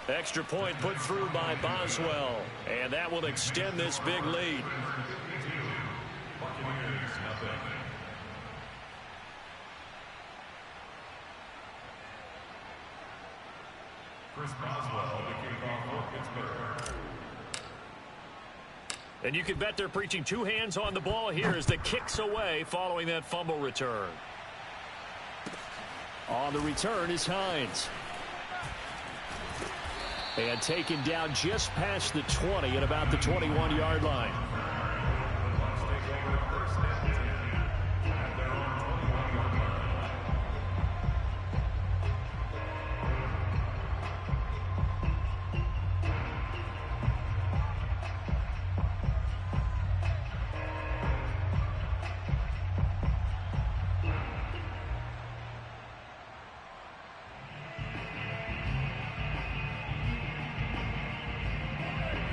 Extra point put through by Boswell, and that will extend this big lead. And you can bet they're preaching two hands on the ball here as the kick's away following that fumble return. On the return is Hines. And taken down just past the 20 at about the 21-yard line.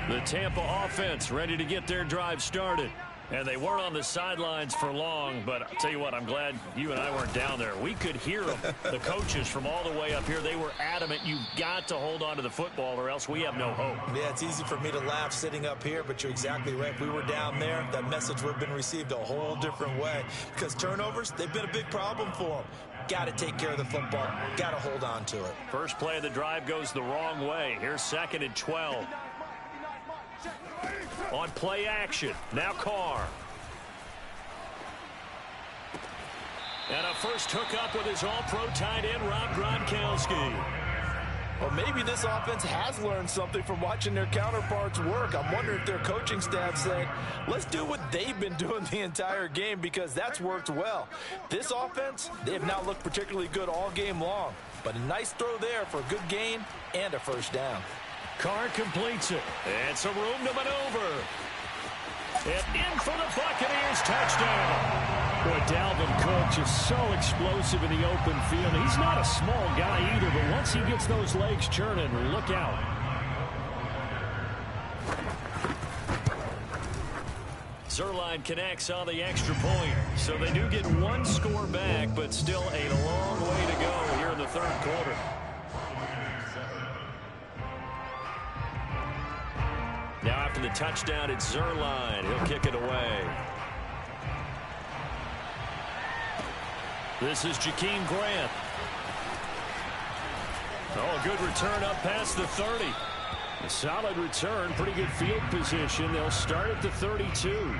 The Tampa offense ready to get their drive started. And they weren't on the sidelines for long, but I'll tell you what, I'm glad you and I weren't down there. We could hear them, the coaches from all the way up here. They were adamant, you've got to hold on to the football or else we have no hope. Yeah, it's easy for me to laugh sitting up here, but you're exactly right. If we were down there, that message would have been received a whole different way. Because turnovers, they've been a big problem for them. Got to take care of the football. Got to hold on to it. First play of the drive goes the wrong way. Here's 2nd and 12. On play action, now Carr. And a first hookup with his all-pro tight end, Rob Gronkowski. Well, maybe this offense has learned something from watching their counterparts work. I'm wondering if their coaching staff said, let's do what they've been doing the entire game because that's worked well. This offense, they have not looked particularly good all game long. But a nice throw there for a good gain and a first down. Carr completes it. And some room to maneuver. And in for the Buccaneers, touchdown. Boy, Dalvin Cook just so explosive in the open field. He's not a small guy either, but once he gets those legs churning, look out. Zuerlein connects on the extra point. So they do get one score back, but still a long way to go here in the third quarter. Now after the touchdown, it's Zuerlein. He'll kick it away. This is Jakeem Grant. Oh, a good return up past the 30. A solid return, pretty good field position. They'll start at the 32.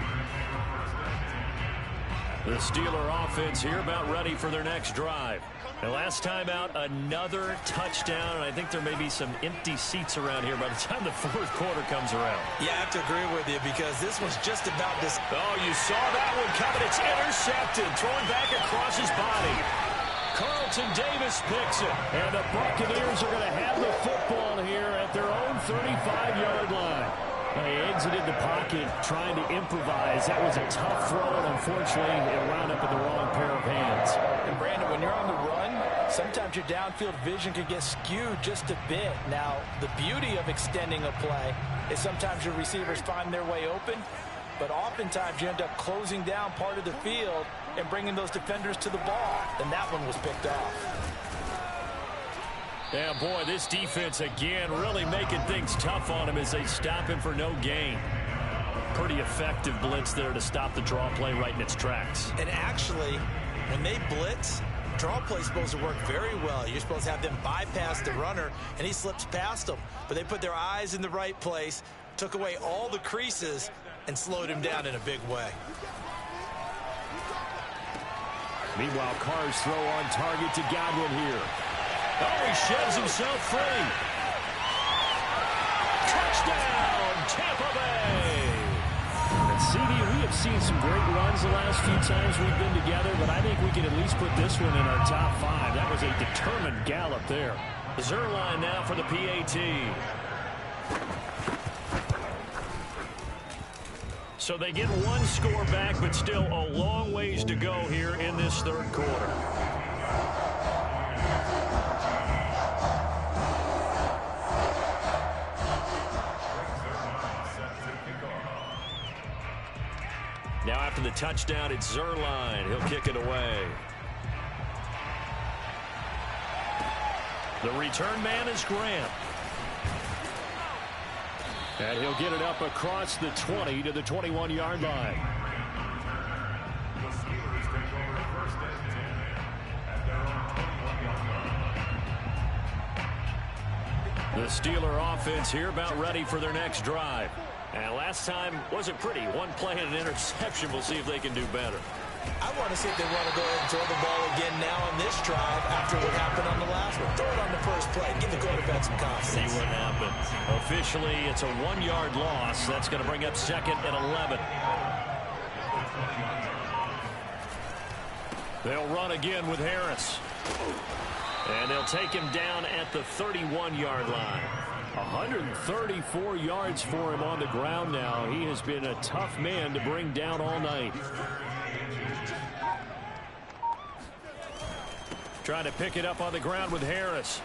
The Steeler offense here about ready for their next drive. And last time out, another touchdown, and I think there may be some empty seats around here by the time the fourth quarter comes around. Yeah, I have to agree with you because this was just about this. Oh, you saw that one coming. It's intercepted, thrown back across his body. Carlton Davis picks it, and the Buccaneers are going to have the football here at their own 35-yard line. They exited the pocket trying to improvise. That was a tough throw, and unfortunately, it wound up in the wrong pair of hands. And Brandon, when you're on the run, sometimes your downfield vision can get skewed just a bit. Now, the beauty of extending a play is sometimes your receivers find their way open, but oftentimes you end up closing down part of the field and bringing those defenders to the ball, and that one was picked off. Yeah, boy, this defense again really making things tough on him as they stop him for no gain. Pretty effective blitz there to stop the draw play right in its tracks. And actually, when they blitz, draw play is supposed to work very well. You're supposed to have them bypass the runner, and he slips past them. But they put their eyes in the right place, took away all the creases, and slowed him down in a big way. Meanwhile, Carr's throw on target to Godwin here. Oh, he shoves himself free. Touchdown, Tampa Bay. And CD, we have seen some great runs the last few times we've been together, but I think we can at least put this one in our top 5. That was a determined gallop there. Zuerlein now for the PAT. So they get one score back, but still a long ways to go here in this third quarter. Now after the touchdown, it's Zuerlein. He'll kick it away. The return man is Grant. And he'll get it up across the 20 to the 21-yard line. The Steeler offense here about ready for their next drive. And last time wasn't pretty. One play and an interception. We'll see if they can do better. I want to see if they want to go ahead and throw the ball again now on this drive after what happened on the last one. Throw it on the first play. Give the quarterback some confidence. See what happens. Officially, it's a 1-yard loss. That's going to bring up second and 11. They'll run again with Harris. And they'll take him down at the 31-yard line. 134 yards for him on the ground now. He has been a tough man to bring down all night. Trying to pick it up on the ground with Harris.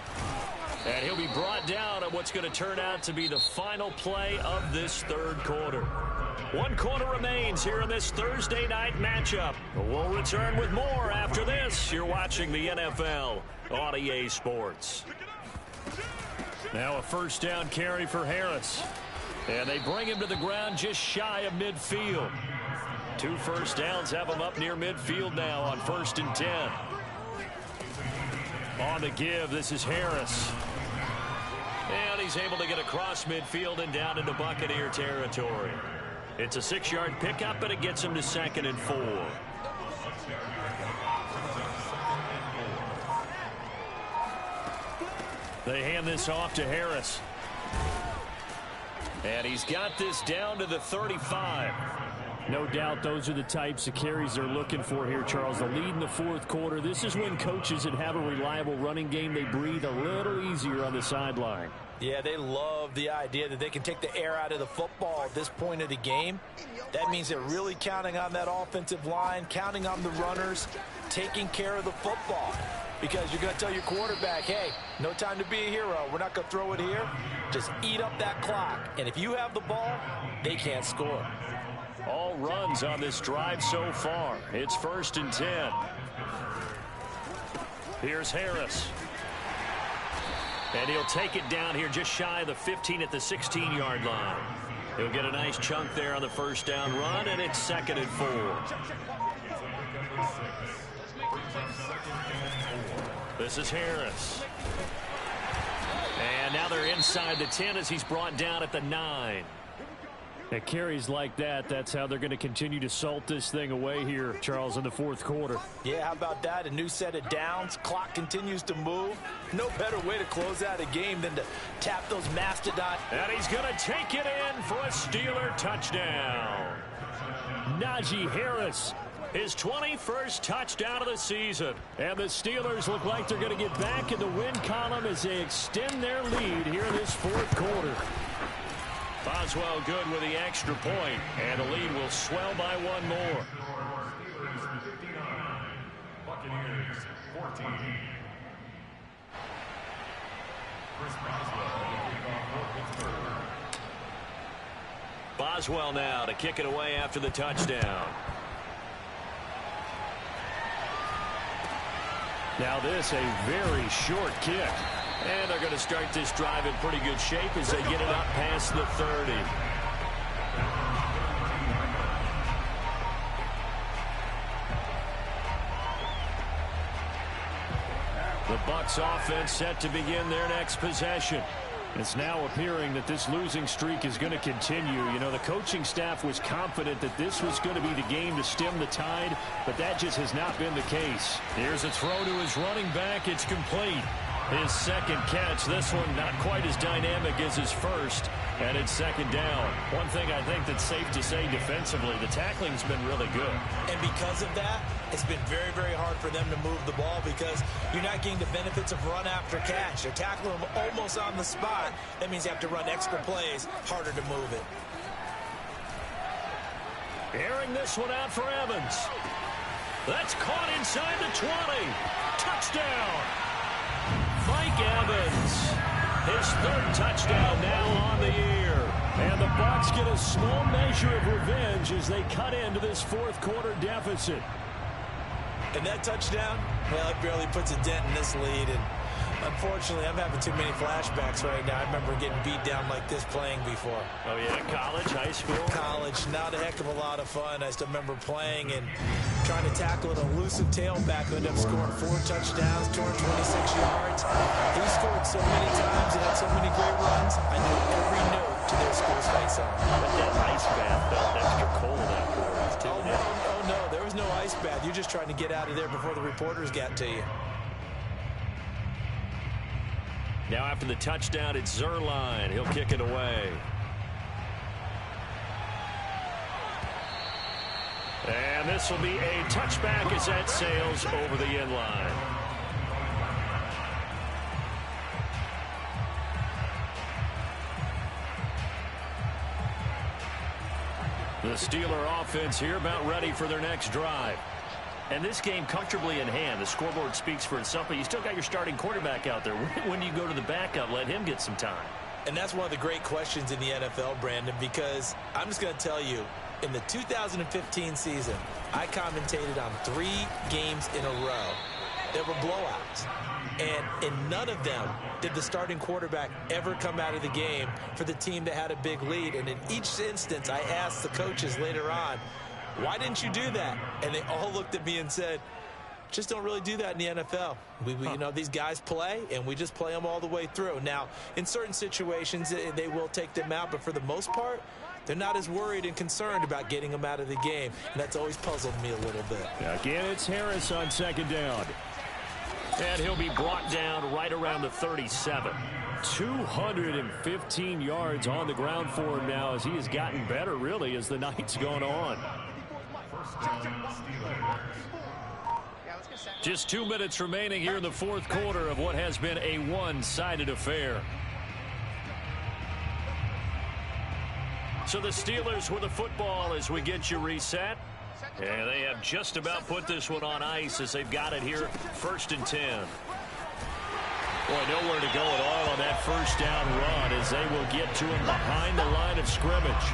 And he'll be brought down on what's going to turn out to be the final play of this third quarter. 1 quarter remains here in this Thursday night matchup. We'll return with more after this. You're watching the NFL on EA Sports. Now a first down carry for Harris. And they bring him to the ground just shy of midfield. 2 first downs have him up near midfield now on 1st and 10. On the give, this is Harris. And he's able to get across midfield and down into Buccaneer territory. It's a 6-yard pickup, and it gets him to 2nd and 4. They hand this off to Harris. And he's got this down to the 35. No doubt those are the types of carries they're looking for here, Charles. The lead in the fourth quarter. This is when coaches that have a reliable running game, they breathe a little easier on the sideline. Yeah, they love the idea that they can take the air out of the football at this point of the game. That means they're really counting on that offensive line, counting on the runners, taking care of the football. Because you're going to tell your quarterback, hey, no time to be a hero. We're not going to throw it here. Just eat up that clock. And if you have the ball, they can't score. All runs on this drive so far. It's 1st and 10. Here's Harris. And he'll take it down here just shy of the 15 at the 16-yard line. He'll get a nice chunk there on the first down run, and it's 2nd and 4. This is Harris. And now they're inside the 10 as he's brought down at the 9. At carries like that, that's how they're going to continue to salt this thing away here, Charles, in the fourth quarter. Yeah, how about that? A new set of downs. Clock continues to move. No better way to close out a game than to tap those mastodon. And he's going to take it in for a Steeler touchdown. Najee Harris, his 21st touchdown of the season. And the Steelers look like they're going to get back in the win column as they extend their lead here in this fourth quarter. Boswell good with the extra point, and the lead will swell by 1 more. Buccaneers 14. Boswell now to kick it away after the touchdown. Now this a very short kick. And they're going to start this drive in pretty good shape as they get it up past the 30. The Bucs offense set to begin their next possession. It's now appearing that this losing streak is going to continue. You know, the coaching staff was confident that this was going to be the game to stem the tide, but that just has not been the case. Here's a throw to his running back. It's complete. His second catch, this one not quite as dynamic as his first, and it's 2nd down. One thing I think that's safe to say defensively, the tackling's been really good. And because of that, it's been very, very hard for them to move the ball because you're not getting the benefits of run after catch. They're tackling them almost on the spot. That means you have to run extra plays, harder to move it. Airing this one out for Evans. That's caught inside the 20. Touchdown. Mike Evans, his 3rd touchdown now on the year. And the Bucs get a small measure of revenge as they cut into this fourth quarter deficit. And that touchdown, well, it barely puts a dent in this lead. And Unfortunately, I'm having too many flashbacks right now. I remember getting beat down like this playing before. Oh, yeah, college, high school? College, not a heck of a lot of fun. I still remember playing and trying to tackle an elusive tailback who ended up scoring 4 touchdowns, 226 yards. He scored so many times and had so many great runs, I knew every note to their school's fight song. But that ice bath felt extra cold afterwards, too. Oh, no, there was no ice bath. You're just trying to get out of there before the reporters got to you. Now after the touchdown, it's Zerline. He'll kick it away. And this will be a touchback as that sails over the end line. The Steeler offense here about ready for their next drive. And this game comfortably in hand. The scoreboard speaks for itself, but you still got your starting quarterback out there. When do you go to the backup? Let him get some time. And that's one of the great questions in the NFL, Brandon, because I'm just going to tell you, in the 2015 season, I commentated on 3 games in a row. There were blowouts. And in none of them did the starting quarterback ever come out of the game for the team that had a big lead. And in each instance, I asked the coaches later on, why didn't you do that? And they all looked at me and said, just don't really do that in the NFL. You know, these guys play, and we just play them all the way through. Now, in certain situations, they will take them out, but for the most part, they're not as worried and concerned about getting them out of the game. And that's always puzzled me a little bit. Again, it's Harris on second down. And he'll be brought down right around the 37. 215 yards on the ground for him now as he has gotten better, really, as the night's gone on. Just 2 minutes remaining here in the fourth quarter of what has been a one-sided affair. So the Steelers with the football as we get you reset. And they have just about put this one on ice as they've got it here, 1st and 10. Boy, nowhere to go at all on that first down run as they will get to him behind the line of scrimmage.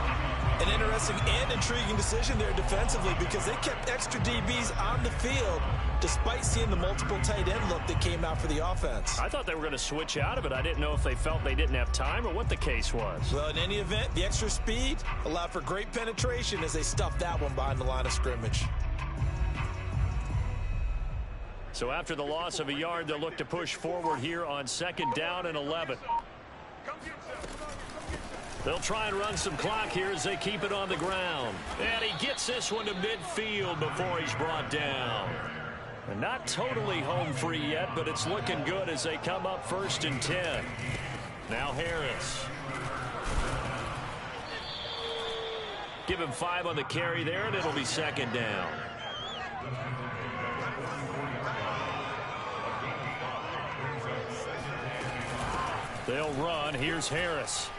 An interesting and intriguing decision there defensively because they kept extra DBs on the field despite seeing the multiple tight end look that came out for the offense. I thought they were going to switch out of it. I didn't know if they felt they didn't have time or what the case was. Well, in any event, the extra speed allowed for great penetration as they stuffed that one behind the line of scrimmage. So after the loss of a yard, they'll look to push forward here on 2nd down and 11. They'll try and run some clock here as they keep it on the ground. And he gets this one to midfield before he's brought down. And not totally home free yet, but it's looking good as they come up 1st and 10. Now Harris. Give him 5 on the carry there, and it'll be 2nd down. They'll run. Here's Harris.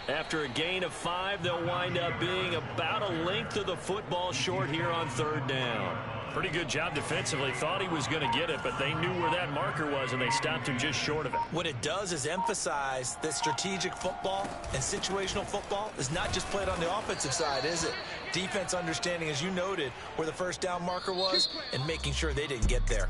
After a gain of 5, they'll wind up being about a length of the football short here on 3rd down. Pretty good job defensively. Thought he was going to get it, but they knew where that marker was, and they stopped him just short of it. What it does is emphasize that strategic football and situational football is not just played on the offensive side, is it? Defense understanding, as you noted, where the first down marker was and making sure they didn't get there.